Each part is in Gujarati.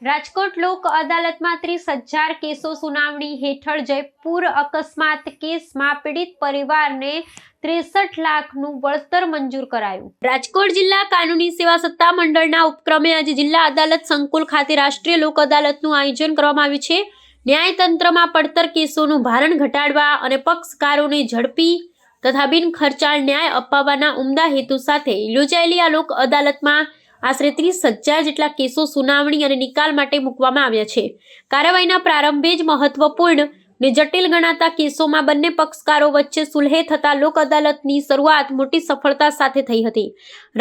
રાજકોટ લોક અદાલતમાં 30,000 કેસો સુનાવણી હેઠળ જયપુર અકસ્માત કેસમાં પીડિત પરિવારને 63 લાખનું વળતર મંજૂર કરાયું। રાજકોટ જિલ્લા કાનૂની સેવા સત્તા મંડળના ઉપક્રમે આજે જિલ્લા અદાલત સંકુલ ખાતે રાષ્ટ્રીય લોક અદાલતનું આયોજન કરવામાં આવ્યું છે। ન્યાયતંત્રમાં પડતર કેસોનું ભારણ ઘટાડવા અને પક્ષકારોને ઝડપી તથા બિન ખર્ચાળ ન્યાય અપાવવાના ઉમદા હેતુ સાથે યોજાયેલી આ લોક અદાલતમાં આશરે 30,000 જેટલા કેસો સુનાવણી અને નિકાલ માટે મૂકવામાં આવ્યા છે। કાર્યવાહીના પ્રારંભે જ મહત્વપૂર્ણ ને જટિલ ગણાતા કેસોમાં બંને પક્ષકારો વચ્ચે સુલહે થતા લોક અદાલતની શરૂઆત મોટી સફળતા સાથે થઈ હતી।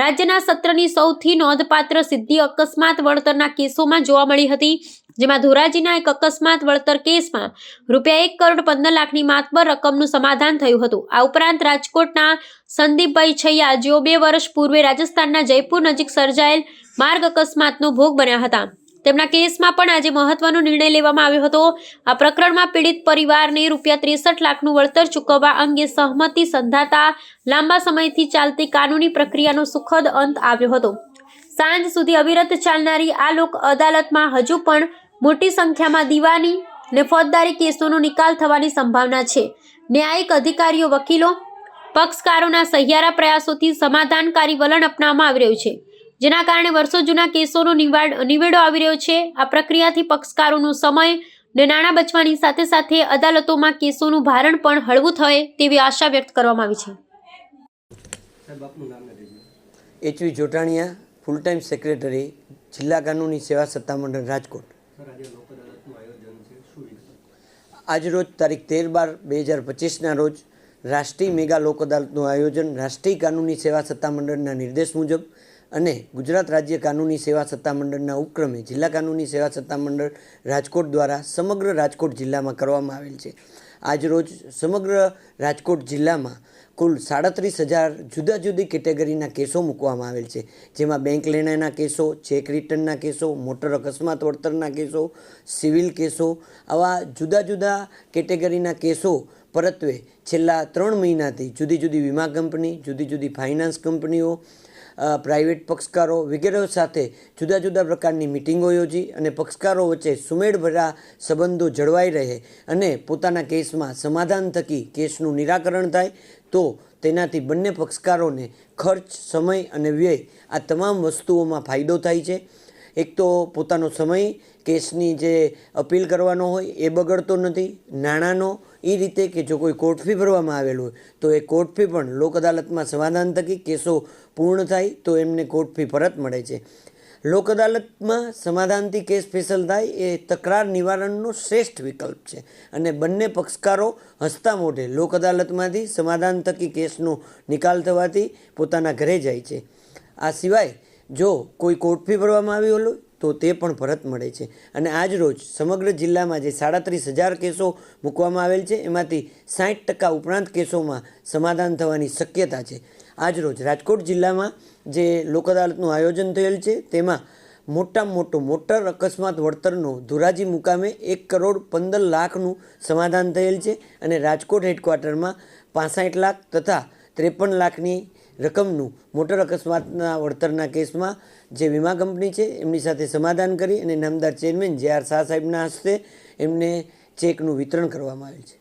રાજ્યના સત્રની સૌથી નોંધપાત્ર સિદ્ધિ અકસ્માત વળતરના કેસોમાં જોવા મળી હતી, જેમાં ધોરાજીના એક અકસ્માત વળતર કેસમાં ₹1,15,00,000ની માતબર રકમનું સમાધાન થયું હતું। આ ઉપરાંત રાજકોટના સંદીપભાઈ છૈયા, જેઓ 2 વર્ષ પૂર્વે રાજસ્થાનના જયપુર નજીક સર્જાયેલ માર્ગ અકસ્માતનો ભોગ બન્યા હતા, તેમના કેસમાં પણ આજે મહત્વનો નિર્ણય લેવામાં આવ્યો હતો। આ પ્રકરણમાં પીડિત પરિવારને ₹63 લાખનું વળતર ચૂકવવા અંગે સહમતિ સંધાતા લાંબા સમયથી ચાલતી કાનૂની પ્રક્રિયાનો સુખદ અંત આવ્યો હતો। સાંજ સુધી અવિરત ચાલનારી આ લોક અદાલતમાં હજુ પણ મોટી સંખ્યામાં દીવાની અને ફોજદારી કેસોનો નિકાલ થવાની સંભાવના છે। ન્યાયિક અધિકારીઓ, વકીલો, પક્ષકારોના સહિયારા પ્રયાસોથી સમાધાનકારી વલણ અપનાવવામાં આવી રહ્યું છે, જેના કારણે વર્ષો જૂના કેસોનો નિવેડો આવી રહ્યો છે। આ પ્રક્રિયાથી પક્ષકારોનો સમય અને નાણાં બચવાની સાથે સાથે અદાલતોમાં કેસોનું ભારણ પણ હળવું થાય તેવી આશા વ્યક્ત કરવામાં આવી છે। HV જોટાણીયા, ફૂલ ટાઈમ સેક્રેટરી, જિલ્લા કાનૂની સેવા સત્તામંડળ, રાજકોટ। આજરોજ તારીખ 13/12/2025ના રોજ રાષ્ટ્રીય મેગા લોક અદાલતનું આયોજન રાષ્ટ્રીય કાનૂની સેવા સત્તામંડળના નિર્દેશ મુજબ અને ગુજરાત રાજ્ય કાનૂની સેવા સત્તામંડળના ઉપક્રમે જિલ્લા કાનૂની સેવા સત્તામંડળ રાજકોટ દ્વારા સમગ્ર રાજકોટ જિલ્લામાં કરવામાં આવેલ છે। આજરોજ સમગ્ર રાજકોટ જિલ્લામાં કુલ 37,000 જુદા જુદી કેટેગરીના કેસો મૂકવામાં આવેલ છે, જેમાં બેંક લેણાના કેસો, ચેક રિટર્નના કેસો, મોટર અકસ્માત વળતરના કેસો, સિવિલ કેસો, આવા જુદા જુદા કેટેગરીના કેસો પરત્વે છેલ્લા 3 મહિનાથી જુદી જુદી વીમા કંપની, જુદી જુદી ફાઇનાન્સ કંપનીઓ, પ્રાઇવેટ પક્ષકારો વગેરે સાથે જુદા જુદા પ્રકારની મિટિંગો યોજી અને પક્ષકારો વચ્ચે સુમેળભર્યા સંબંધો જળવાઈ રહે અને પોતાના કેસમાં સમાધાન થકી કેસનું નિરાકરણ થાય તો તેનાથી બંને પક્ષકારોને ખર્ચ, સમય અને વ્યય આ તમામ વસ્તુઓમાં ફાયદો થાય છે। એક તો પોતાનો સમય કેસની જે અપીલ કરવાનો હોય એ બગડતો નથી, નાણાંનો એ રીતે કે જો કોઈ કોર્ટ ફી ભરવામાં આવેલ હોય તો એ કોર્ટ ફી પણ લોક અદાલતમાં સમાધાન થકી કેસો પૂર્ણ થાય તો એમને કોર્ટ ફી પરત મળે છે। લોક અદાલતમાં સમાધાનથી કેસ ફેસલ થાય એ તકરાર નિવારણનો શ્રેષ્ઠ વિકલ્પ છે અને બંને પક્ષકારો હસતા મોઢે લોક અદાલતમાંથી સમાધાન થકી કેસનો નિકાલ થવાથી પોતાના ઘરે જાય છે। આ સિવાય જો કોઈ કોર્ટ ફી ભરવામાં આવી હોય તો તે પણ પરત મળે છે અને આજ રોજ સમગ્ર જિલ્લામાં જે 37,000 કેસો મૂકવામાં આવેલ છે એમાંથી 60% ઉપરાંત કેસોમાં સમાધાન થવાની શક્યતા છે। આજ રોજ રાજકોટ જિલ્લામાં જે લોક અદાલતનું આયોજન થયેલ છે તેમાં મોટામાં મોટો મોટર અકસ્માત વળતરનો ધોરાજી મુકામે 1,15,00,000નું સમાધાન થયેલ છે અને રાજકોટ હેડક્વાર્ટરમાં 65 લાખ તથા 53 લાખની રકમનું મોટર અકસ્માતના વળતરના કેસમાં જે વીમા કંપની છે એમની સાથે સમાધાન કરી અને નામદાર ચેરમેન JR શાહ સાહેબના હસ્તે એમને ચેકનું વિતરણ કરવામાં આવેલ છે।